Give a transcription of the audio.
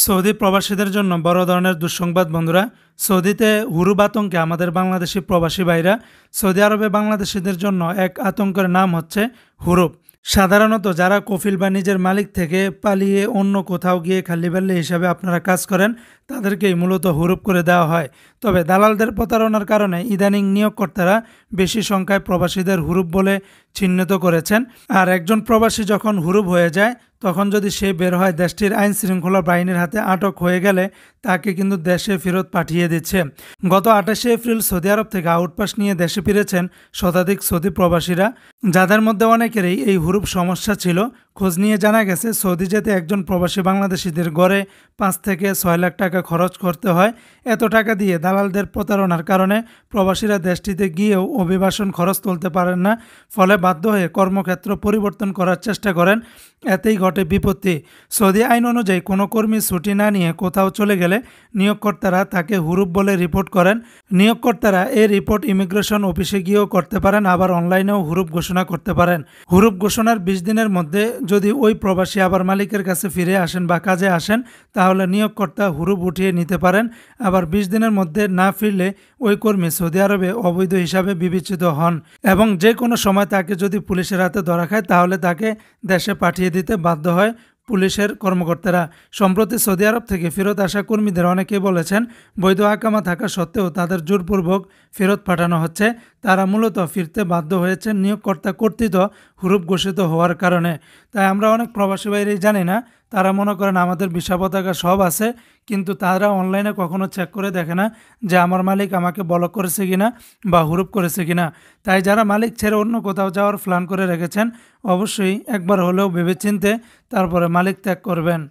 Saudi প্রবাসীদের জন্য বড় ধরনের দুঃসংবাদ বন্ধুরা। সৌদিতে হুরুব আতঙ্কে আমাদের বাংলাদেশি প্রবাসী ভাইরা। সৌদি আরবে বাংলাদেশিদের জন্য এক আতঙ্কের নাম হচ্ছে হুরুব। সাধারণত যারা কফিল বা নিজের মালিক থেকে পালিয়ে অন্য কোথাও গিয়ে খাল্লিবাল্লি হিসাবে আপনারা কাজ করেন, তাদেরকেই মূলত হুরুব করে দেওয়া হয়। তবে দালালদের প্রতারণার কারণে ইদানিং নিয়োগকর্তারা বেশি সংখ্যায় প্রবাসীদের হুরুব বলে চিহ্নিত করেছেন। আর একজন প্রবাসী যখন হুরুব হয়ে যায়, তখন যদি সে বের হয়, দেশটির আইন শৃঙ্খলা বাহিনীর হাতে আটক হয়ে গেলে তাকে কিন্তু দেশে ফেরত পাঠিয়ে দিচ্ছে। গত 28শে এপ্রিল সৌদি আরব থেকে আউটপাস নিয়ে দেশে ফিরেছেন শতাধিক সৌদি প্রবাসীরা, যাদের মধ্যে অনেকেরই এই হুরুব সমস্যা ছিল। খোঁজ নিয়ে জানা গেছে, সৌদি যেতে একজন প্রবাসী বাংলাদেশিদের গড়ে 5 থেকে 6 লাখ টাকা খরচ করতে হয়। এত টাকা দিয়ে দালালদের প্রতারণার কারণে প্রবাসীরা দেশটিতে গিয়েও অভিবাসন খরচ তুলতে পারেন না, ফলে বাধ্য হয়ে কর্মক্ষেত্র পরিবর্তন করার চেষ্টা করেন। এতেই ঘটে বিপত্তি। সৌদি আইন অনুযায়ী কোনো কর্মী ছুটি না নিয়ে কোথাও চলে গেলে নিয়োগকর্তারা তাকে হুরুব বলে রিপোর্ট করেন। নিয়োগকর্তারা এই রিপোর্ট ইমিগ্রেশন অফিসে গিয়েও করতে পারেন, আবার অনলাইনেও হুরুব ঘোষণা করতে পারেন। হুরুব ঘোষণার 20 দিনের মধ্যে যদি ওই প্রবাসী আবার মালিকের কাছে ফিরে আসেন বা কাজে আসেন, তাহলে নিয়োগকর্তা হুরুব উঠিয়ে নিতে পারেন। আবার 20 দিনের মধ্যে না ফিরলে ওই কর্মী সৌদি আরবে অবৈধ হিসাবে বিবেচিত হন এবং যে কোনো সময় তাকে যদি পুলিশের হাতে ধরা খায়, তাহলে তাকে দেশে পাঠিয়ে দিতে বাধ্য হয় পুলিশের কর্মকর্তারা। সম্প্রতি সৌদি আরব থেকে ফেরত আসা কর্মীদের অনেকেই বলেছেন, বৈধ আকামা থাকা সত্ত্বেও তাদের জোরপূর্বক ফেরত পাঠানো হচ্ছে। তারা মূলত ফিরতে বাধ্য হয়েছেন নিয়োগকর্তা কর্তৃক হুরুব ঘোষিত হওয়ার কারণে। তাই আমরা অনেক প্রবাসী বাইরেই জানি না, তারা মনে করেন আমাদের ভিসা পতাকা সব আছে, কিন্তু তারা অনলাইনে কখনো চেক করে দেখে না যে আমার মালিক আমাকে ব্লক করেছে কিনা বা হুরুব করেছে কিনা। তাই যারা মালিক ছেড়ে অন্য কোথাও যাওয়ার প্ল্যান করে রেখেছেন, অবশ্যই একবার হলেও ভেবেচিন্তে তারপরে মালিক ত্যাগ করবেন।